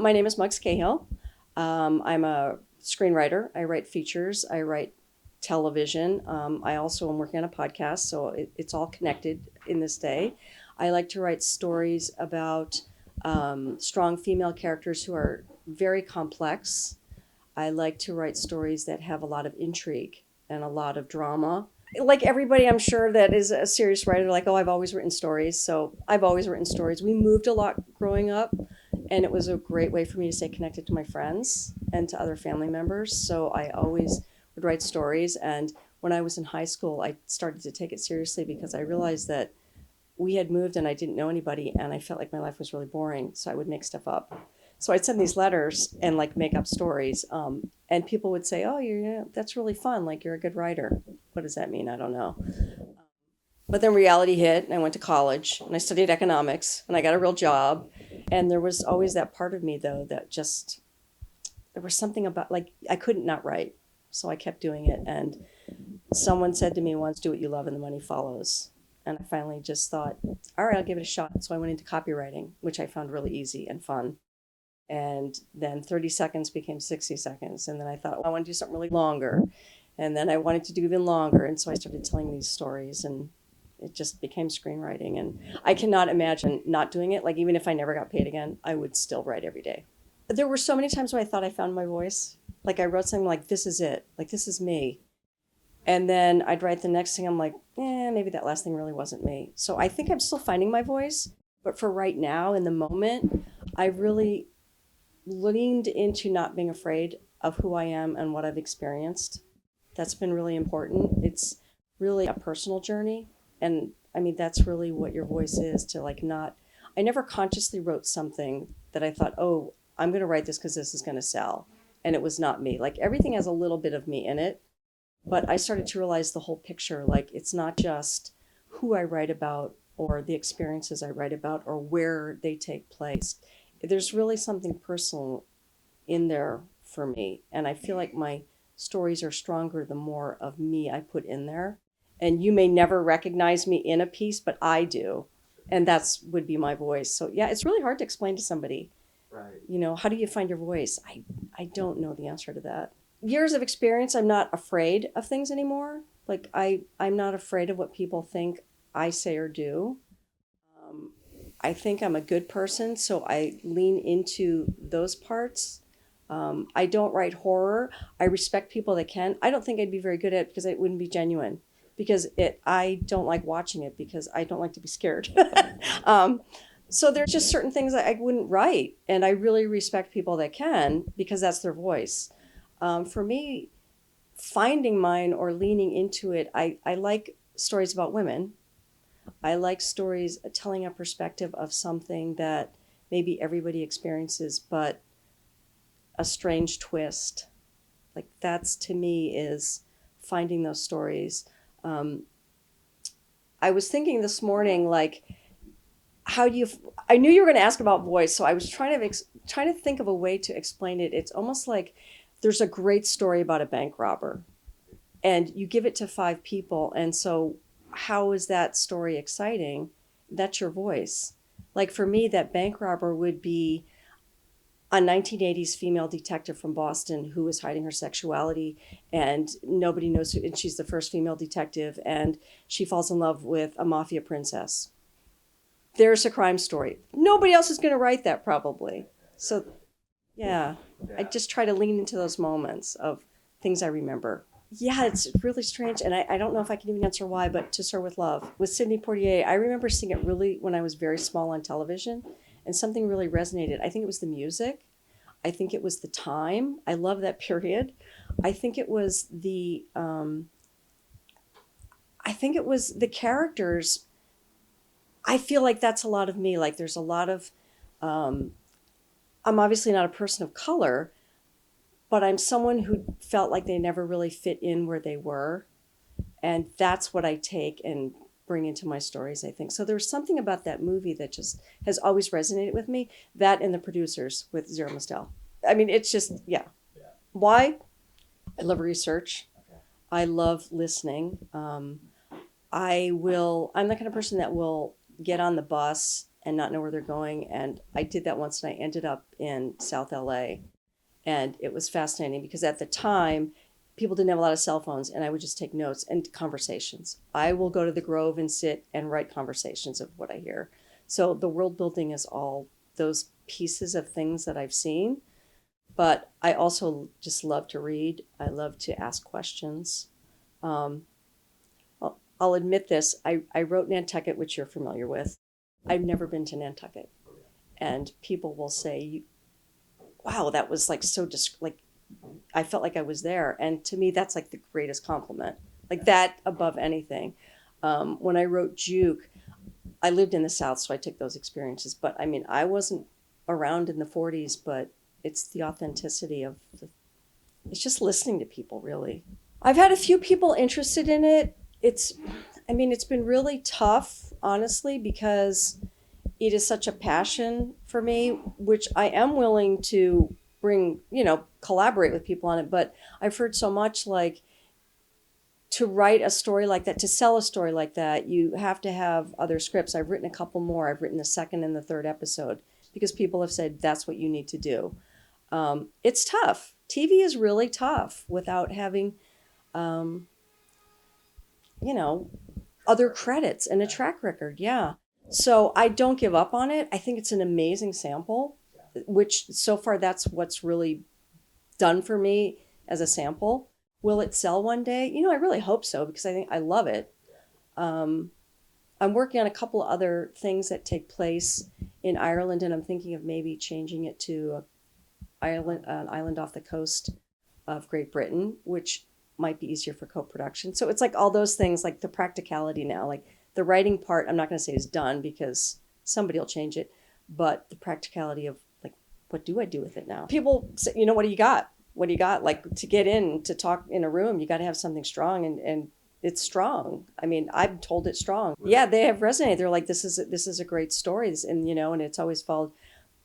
My name is Muggs Cahill. I'm a screenwriter. I write features. I write television. I also am working on a podcast, so it's all connected in this day. I like to write stories about strong female characters who are very complex. I like to write stories that have a lot of intrigue and a lot of drama. Like everybody, I'm sure, that is a serious writer, like, oh, I've always written stories. So I've always written stories. We moved a lot growing up, and it was a great way for me to stay connected to my friends and to other family members. So I always would write stories. And when I was in high school, I started to take it seriously because I realized that we had moved and I didn't know anybody, and I felt like my life was really boring. So I would make stuff up. So I'd send these letters and like make up stories. And people would say, oh, that's really fun. Like, you're a good writer. What does that mean? I don't know. But then reality hit, and I went to college, and I studied economics, and I got a real job. And there was always that part of me, though, that just, there was something about, like, I couldn't not write. So I kept doing it. And someone said to me once, do what you love and the money follows. And I finally just thought, all right, I'll give it a shot. So I went into copywriting, which I found really easy and fun. And then 30 seconds became 60 seconds. And then I thought, well, I want to do something really longer. And then I wanted to do even longer. And so I started telling these stories, and it just became screenwriting. And I cannot imagine not doing it. Like, even if I never got paid again, I would still write every day. There were so many times where I thought I found my voice. Like, I wrote something like, this is it. Like, this is me. And then I'd write the next thing. I'm like, maybe that last thing really wasn't me. So I think I'm still finding my voice. But for right now, in the moment, I really leaned into not being afraid of who I am and what I've experienced. That's been really important. It's really a personal journey. And I mean, that's really what your voice is, to like not, I never consciously wrote something that I thought, oh, I'm going to write this because this is going to sell. And it was not me. Like, everything has a little bit of me in it. But I started to realize the whole picture. Like, it's not just who I write about or the experiences I write about or where they take place. There's really something personal in there for me. And I feel like my stories are stronger the more of me I put in there. And you may never recognize me in a piece, but I do. And that's would be my voice. So yeah, it's really hard to explain to somebody. Right. You know, how do you find your voice? I don't know the answer to that. Years of experience, I'm not afraid of things anymore. Like, I'm not afraid of what people think I say or do. I think I'm a good person, so I lean into those parts. I don't write horror. I respect people that can. I don't think I'd be very good at it because it wouldn't be genuine. Because I don't like watching it because I don't like to be scared. So there's just certain things that I wouldn't write, and I really respect people that can because that's their voice. For me, finding mine or leaning into it, I like stories about women. I like stories telling a perspective of something that maybe everybody experiences, but a strange twist. Like, that's, to me, is finding those stories. I was thinking this morning, like, how do you, I knew you were going to ask about voice, so I was trying to think of a way to explain it. It's almost like there's a great story about a bank robber, and you give it to 5 people, and so how is that story exciting? That's your voice. Like, for me, that bank robber would be a 1980s female detective from Boston who was hiding her sexuality, and nobody knows who, and she's the first female detective, and she falls in love with a mafia princess. There's a crime story. Nobody else is going to write that, probably. So, yeah, I just try to lean into those moments of things I remember. Yeah, it's really strange, and I don't know if I can even answer why, but To Sir with Love with Sidney Poitier, I remember seeing it really when I was very small on television, and something really resonated. I think it was the music. I think it was the time. I love that period. I think it was the characters. I feel like that's a lot of me. Like, there's a lot of, I'm obviously not a person of color, but I'm someone who felt like they never really fit in where they were. And that's what I take and bring into my stories, I think. So there's something about that movie that just has always resonated with me. That and The Producers with Zero Mostel. I mean, it's just, yeah. Why? I love research. Okay. I love listening. I'm the kind of person that will get on the bus and not know where they're going. And I did that once, and I ended up in South LA. And it was fascinating because at the time, people didn't have a lot of cell phones, and I would just take notes and conversations. I will go to the Grove and sit and write conversations of what I hear. So the world building is all those pieces of things that I've seen. But I also just love to read. I love to ask questions. I'll admit this. I wrote Nantucket, which you're familiar with. I've never been to Nantucket. And people will say, wow, that was like so like I felt like I was there. And to me, that's like the greatest compliment, like that above anything. When I wrote Juke, I lived in the South, so I took those experiences. But I mean, I wasn't around in the 40s, but it's the authenticity of it's just listening to people, really. I've had a few people interested in it. It's been really tough, honestly, because it is such a passion for me, which I am willing to bring, collaborate with people on it. But I've heard so much like to write a story like that, to sell a story like that, you have to have other scripts. I've written a couple more. I've written the second and the third episode because people have said that's what you need to do. It's tough. TV is really tough without having, other credits and a track record. Yeah. So I don't give up on it. I think it's an amazing sample, which so far that's what's really done for me as a sample. Will it sell one day? I really hope so because I think I love it. I'm working on a couple of other things that take place in Ireland, and I'm thinking of maybe changing it to an island off the coast of Great Britain, which might be easier for co-production. So it's like all those things, like the practicality now, like the writing part, I'm not going to say is done because somebody will change it, but the practicality of like, what do I do with it now? People say, what do you got? What do you got? Like to get in, to talk in a room, you got to have something strong, and it's strong. I mean, I'm told it's strong. Yeah, they have resonated. They're like, this is a great story. And, and it's always followed,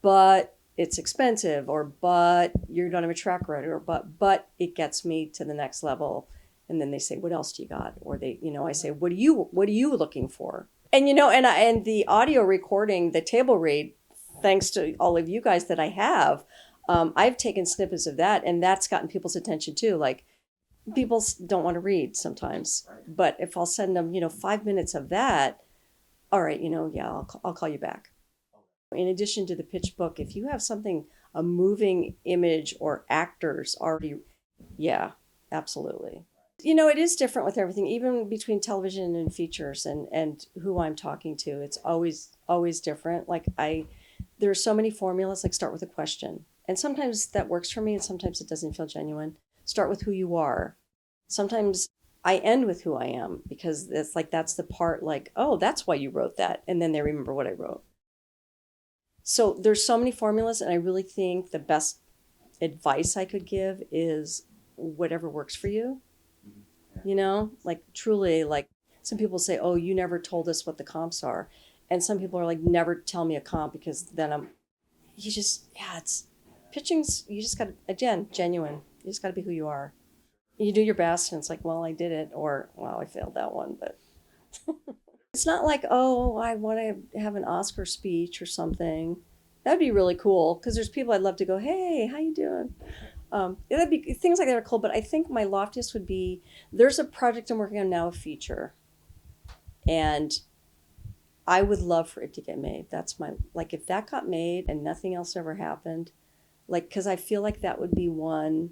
but it's expensive, or but you don't have a track record, or but it gets me to the next level. And then they say, what else do you got? Or they, I say, what are you looking for? And, and the audio recording, the table read, thanks to all of you guys that I have, I've taken snippets of that, and that's gotten people's attention too. Like people don't want to read sometimes, but if I'll send them, 5 minutes of that, all right, yeah, I'll call you back. In addition to the pitch book, if you have something, a moving image or actors already, yeah, absolutely. It is different with everything, even between television and features and who I'm talking to. It's always different. Like there are so many formulas, like start with a question. And sometimes that works for me and sometimes it doesn't feel genuine. Start with who you are. Sometimes I end with who I am because it's like, that's the part like, oh, that's why you wrote that. And then they remember what I wrote. So there's so many formulas, and I really think the best advice I could give is whatever works for you. Like truly, like some people say, oh, you never told us what the comps are. And some people are like, never tell me a comp because then it's pitching's, you just got to, again, genuine. You just got to be who you are. You do your best and it's like, well, I did it, or, well, I failed that one, but it's not like, oh, I want to have an Oscar speech or something. That'd be really cool because there's people I'd love to go, hey, how you doing? That'd be things like that are cool, but I think my loftiest would be, there's a project I'm working on now, a feature, and I would love for it to get made. That's like if that got made and nothing else ever happened, like, because I feel like that would be one,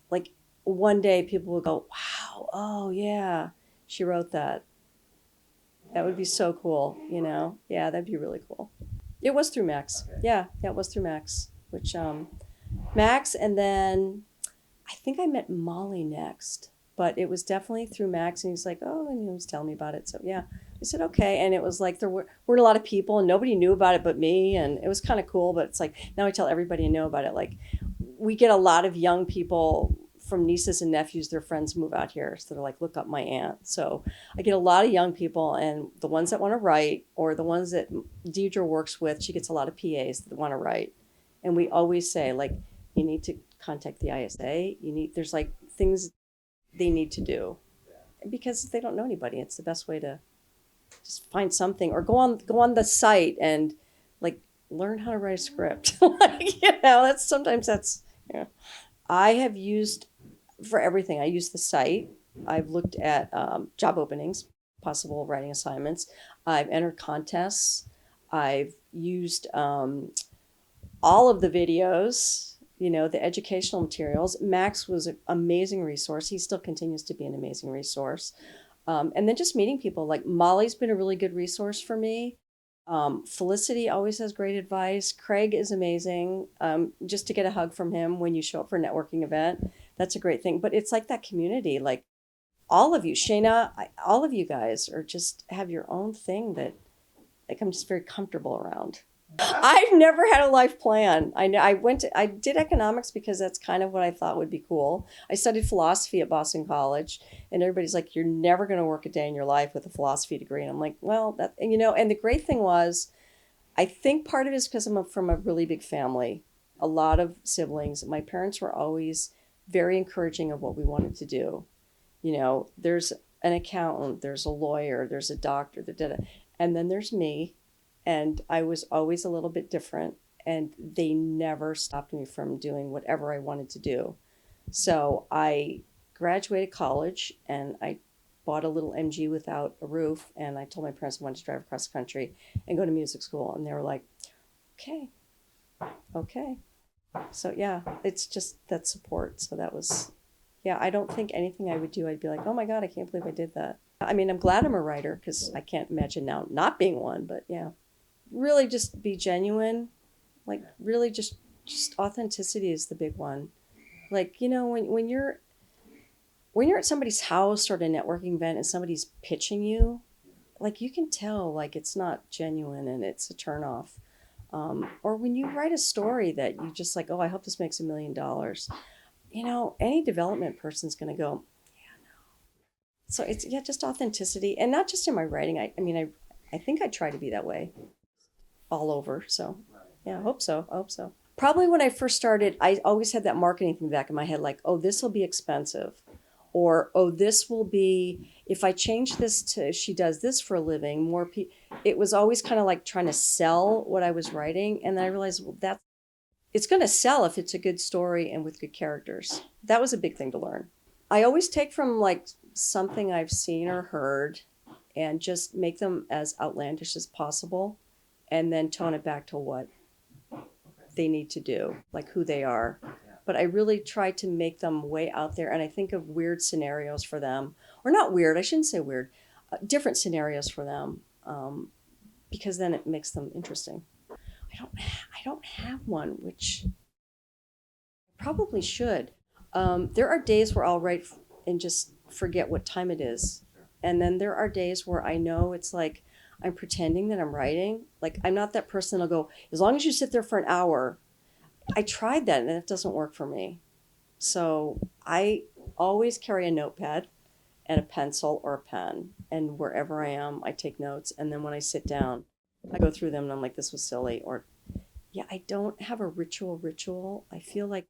like one day people would go, wow, oh yeah, she wrote that. That would be so cool, Yeah, that'd be really cool. It was through Max. Okay. Yeah, it was through Max, which Max, and then I think I met Molly next, but it was definitely through Max, and he's like, oh, and he was telling me about it. So yeah, I said, okay. And it was like, there weren't a lot of people and nobody knew about it but me. And it was kind of cool, but it's like, now I tell everybody I know about it. Like we get a lot of young people from nieces and nephews, their friends move out here. So they're like, look up my aunt. So I get a lot of young people, and the ones that want to write, or the ones that Deidre works with, she gets a lot of PAs that want to write. And we always say, like, you need to contact the ISA. There's like things they need to do because they don't know anybody. It's the best way to just find something, or go on the site and like learn how to write a script. Like, that's yeah. I have used for everything. I use the site. I've looked at job openings, possible writing assignments. I've entered contests. I've used all of the videos, the educational materials. Max was an amazing resource. He still continues to be an amazing resource. And then just meeting people. Like Molly's been a really good resource for me. Felicity always has great advice. Craig is amazing. Just to get a hug from him when you show up for a networking event, that's a great thing. But it's like that community, like all of you, Shayna, all of you guys are just have your own thing that like I'm just very comfortable around. I've never had a life plan. I did economics because that's kind of what I thought would be cool. I studied philosophy at Boston College, and everybody's like, you're never going to work a day in your life with a philosophy degree. And I'm like, well, and the great thing was, I think part of it is because I'm from a really big family, a lot of siblings. My parents were always very encouraging of what we wanted to do. There's an accountant, there's a lawyer, there's a doctor, and then there's me. And I was always a little bit different, and they never stopped me from doing whatever I wanted to do. So I graduated college, and I bought a little MG without a roof, and I told my parents I wanted to drive across the country and go to music school. And they were like, okay. So yeah, it's just that support. So that was, yeah, I don't think anything I would do, I'd be like, oh my God, I can't believe I did that. I mean, I'm glad I'm a writer because I can't imagine now not being one, but yeah. Really just be genuine, like really just authenticity is the big one. Like, when you're at somebody's house or at a networking event and somebody's pitching you, like you can tell like it's not genuine and it's a turnoff. Or when you write a story that you just like, oh, I hope this makes $1 million. Any development person's going to go, yeah, no. So it's just authenticity, and not just in my writing. I think I try to be that way all over. So yeah, I hope so. Probably when I first started, I always had that marketing thing back in my head, like, oh, this will be expensive. Or, oh, this will be, if I change this to, she does this for a living, more people. It was always kind of like trying to sell what I was writing. And then I realized, well, it's going to sell if it's a good story and with good characters. That was a big thing to learn. I always take from like something I've seen or heard and just make them as outlandish as possible, and then tone it back to what they need to do, like who they are. But I really try to make them way out there, and I think of weird scenarios for them, or not weird, I shouldn't say weird, different scenarios for them, because then it makes them interesting. I don't have one, which I probably should. There are days where I'll write and just forget what time it is, and then there are days where I know it's like I'm pretending that I'm writing. Like I'm not that person that'll go, as long as you sit there for an hour. I tried that and it doesn't work for me. So I always carry a notepad and a pencil or a pen. And wherever I am, I take notes. And then when I sit down, I go through them and I'm like, this was silly. Or yeah, I don't have a ritual. I feel like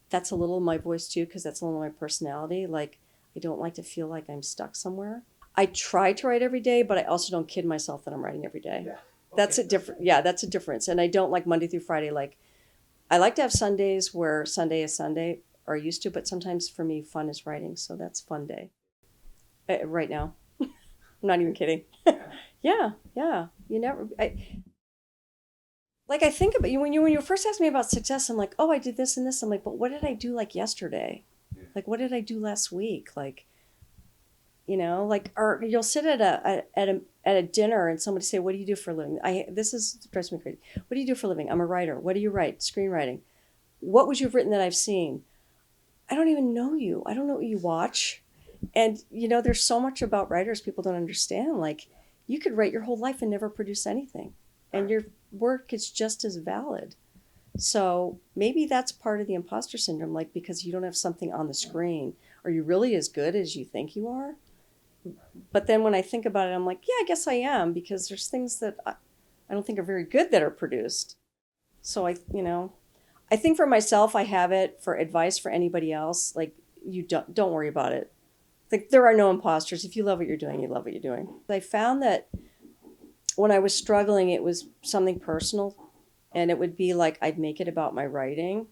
that's a little of my voice too, because that's a little of my personality. Like I don't like to feel like I'm stuck somewhere. I try to write every day, but I also don't kid myself that I'm writing every day. Yeah. Okay. That's a difference. And I don't like Monday through Friday. Like I like to have Sundays where Sunday is Sunday, or I used to, but sometimes for me, fun is writing. So that's fun day. Right now. I'm not even kidding. Yeah. I think about you when you first asked me about success, I'm like, oh, I did this and this. I'm like, but what did I do like yesterday? Like, what did I do last week? Like, or you'll sit at a dinner and somebody say, what do you do for a living? This drives me crazy. What do you do for a living? I'm a writer. What do you write? Screenwriting. What would you have written that I've seen? I don't even know you. I don't know what you watch. And, there's so much about writers people don't understand. Like, you could write your whole life and never produce anything. And your work is just as valid. So maybe that's part of the imposter syndrome, like because you don't have something on the screen. Are you really as good as you think you are? But then when I think about it, I'm like, yeah, I guess I am, because there's things that I don't think are very good that are produced. So I think for myself, I have it. For advice for anybody else, like you don't worry about it. Like, there are no imposters. If you love what you're doing, you love what you're doing. I found that when I was struggling, it was something personal, and it would be like I'd make it about my writing.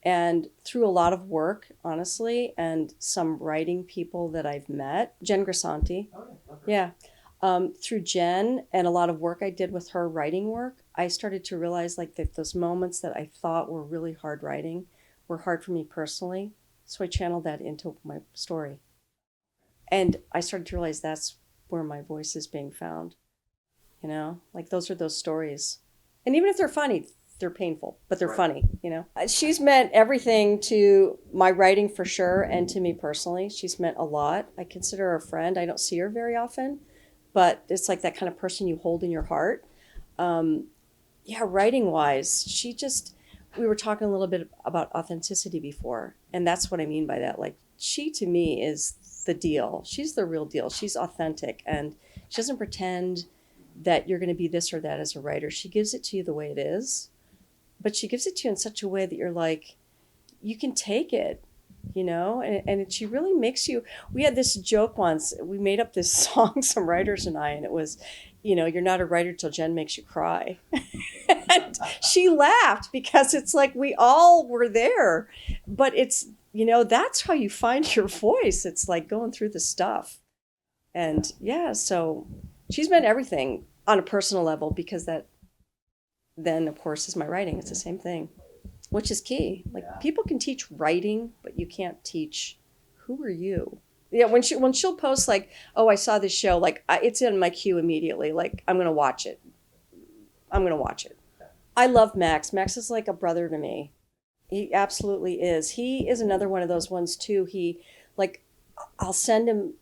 And through a lot of work, honestly, and some writing people that I've met, Jen Grisanti, yeah, through Jen and a lot of work I did with her writing work, I started to realize like that those moments that I thought were really hard writing were hard for me personally. So I channeled that into my story. And I started to realize that's where my voice is being found. Like those are those stories. And even if they're funny, they're painful, but they're funny. She's meant everything to my writing for sure, and to me personally. She's meant a lot. I consider her a friend. I don't see her very often, but it's like that kind of person you hold in your heart. Writing wise, we were talking a little bit about authenticity before, and that's what I mean by that. Like, she to me is the deal. She's the real deal. She's authentic, and she doesn't pretend that you're going to be this or that as a writer. She gives it to you the way it is, but she gives it to you in such a way that you're like, you can take it, and she really makes you. We had this joke once. We made up this song, some writers and I, and it was, you're not a writer till Jen makes you cry. And she laughed because it's like we all were there, but it's, that's how you find your voice. It's like going through the stuff. And yeah, so she's meant everything on a personal level, because that then of course is my writing. It's the same thing, which is key. Like, people can teach writing, but you can't teach who are you. Yeah, when she'll post like, oh, I saw this show, like it's in my queue immediately. Like, I'm gonna watch it. I love Max. Max is like a brother to me. He absolutely is. He is another one of those ones too. I'll send him,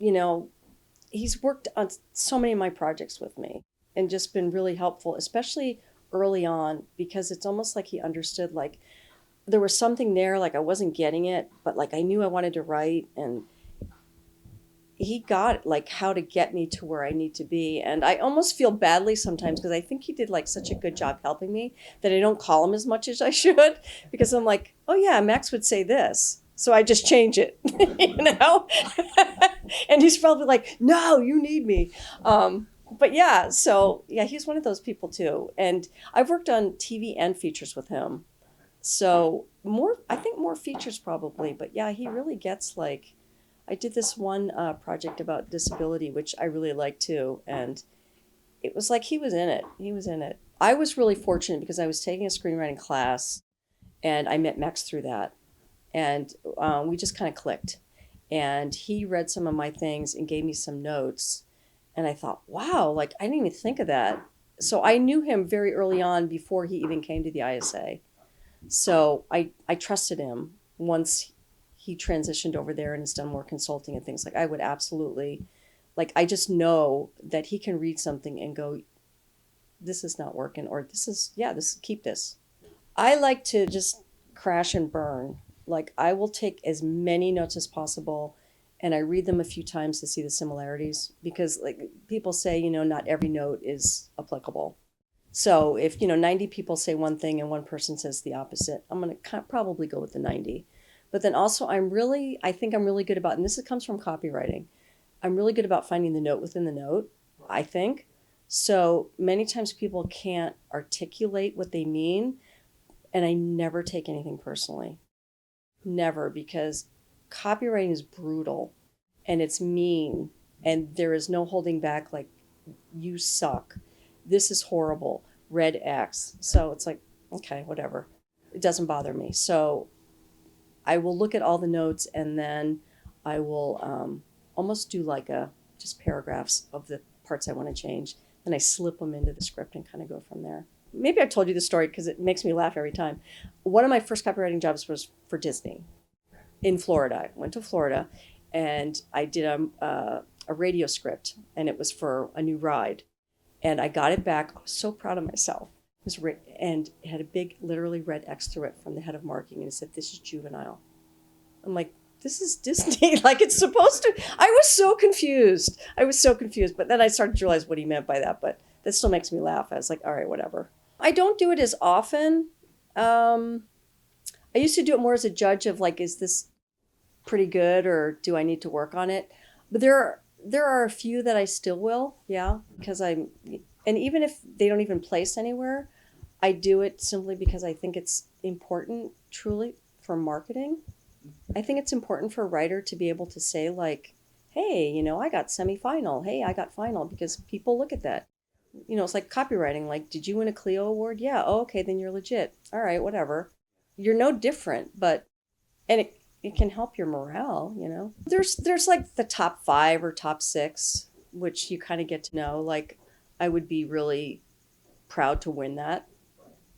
he's worked on so many of my projects with me and just been really helpful, especially early on, because it's almost like he understood, like there was something there, like I wasn't getting it, but like I knew I wanted to write, and he got like how to get me to where I need to be. And I almost feel badly sometimes, because I think he did like such a good job helping me that I don't call him as much as I should, because I'm like, oh yeah, Max would say this, so I just change it, and he's probably like, no, you need me. But yeah, so yeah, he's one of those people too. And I've worked on TV and features with him. So I think more features probably, but yeah, he really gets like, I did this one project about disability, which I really liked too. And it was like, he was in it. I was really fortunate because I was taking a screenwriting class, and I met Max through that. And we just kind of clicked. And he read some of my things and gave me some notes. And I thought, wow, like I didn't even think of that. So I knew him very early on, before he even came to the ISA. So I trusted him once he transitioned over there and has done more consulting and things. Like, I would absolutely, like, I just know that he can read something and go, this is not working, or keep this. I like to just crash and burn. Like, I will take as many notes as possible, and I read them a few times to see the similarities, because like people say, not every note is applicable. So if, 90 people say one thing and one person says the opposite, I'm going to probably go with the 90. But then also I think I'm really good about, and this comes from copywriting, I'm really good about finding the note within the note, I think. So many times people can't articulate what they mean, and I never take anything personally. Never, because copywriting is brutal and it's mean, and there is no holding back. Like, you suck, this is horrible, red X. So it's like, okay, whatever, it doesn't bother me. So I will look at all the notes, and then I will almost do like just paragraphs of the parts I want to change. Then I slip them into the script and kind of go from there. Maybe I've told you the story because it makes me laugh every time. One of my first copywriting jobs was for Disney in Florida. I went to Florida, and I did a radio script, and it was for a new ride. And I got it back. I was so proud of myself. It was and it had a big, literally red X through it from the head of marketing, and it said, "This is juvenile." I'm like, this is Disney, like it's supposed to. I was so confused. But then I started to realize what he meant by that. But that still makes me laugh. I was like, all right, whatever. I don't do it as often. I used to do it more as a judge of like, is this pretty good, or do I need to work on it? But there are a few that I still will, yeah, because and even if they don't even place anywhere, I do it simply because I think it's important, truly, for marketing. I think it's important for a writer to be able to say, like, hey, I got semifinal. Hey, I got final, because people look at that. It's like copywriting. Like, did you win a Clio award? Yeah. Oh, okay, then you're legit. All right, whatever. You're no different, and it can help your morale. There's like the top 5 or top 6, which you kind of get to know. Like, I would be really proud to win that,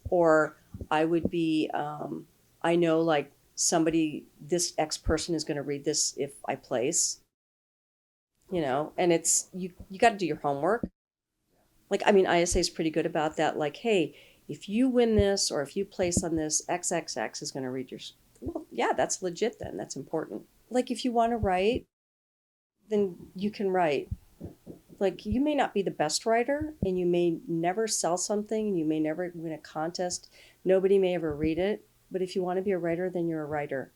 or I would be, I know, like, this X person is going to read this if I place, and it's, you got to do your homework. Like, I mean, ISA is pretty good about that. Like, hey, if you win this or if you place on this, XXX is going to read your, well, yeah, that's legit then. That's important. Like, if you want to write, then you can write. Like, you may not be the best writer, and you may never sell something, and you may never win a contest. Nobody may ever read it. But if you want to be a writer, then you're a writer.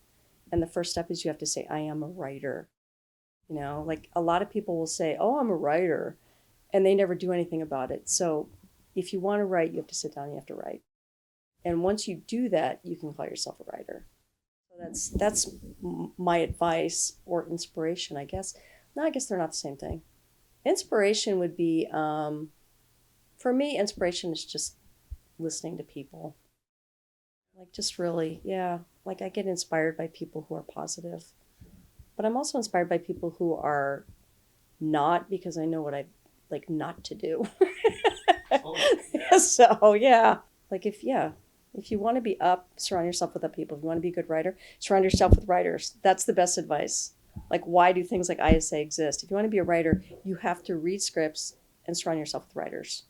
And the first step is you have to say, I am a writer. Like, a lot of people will say, oh, I'm a writer, and they never do anything about it. So if you want to write, you have to sit down and you have to write. And once you do that, you can call yourself a writer. So that's my advice, or inspiration, I guess. No, I guess they're not the same thing. Inspiration would be, for me, inspiration is just listening to people. Like, just really, yeah. Like, I get inspired by people who are positive. But I'm also inspired by people who are not, because I know what I like not to do. Oh, yeah. So, yeah. Like, if you want to be up, surround yourself with other people. If you want to be a good writer, surround yourself with writers. That's the best advice. Like, why do things like ISA exist? If you want to be a writer, you have to read scripts and surround yourself with writers.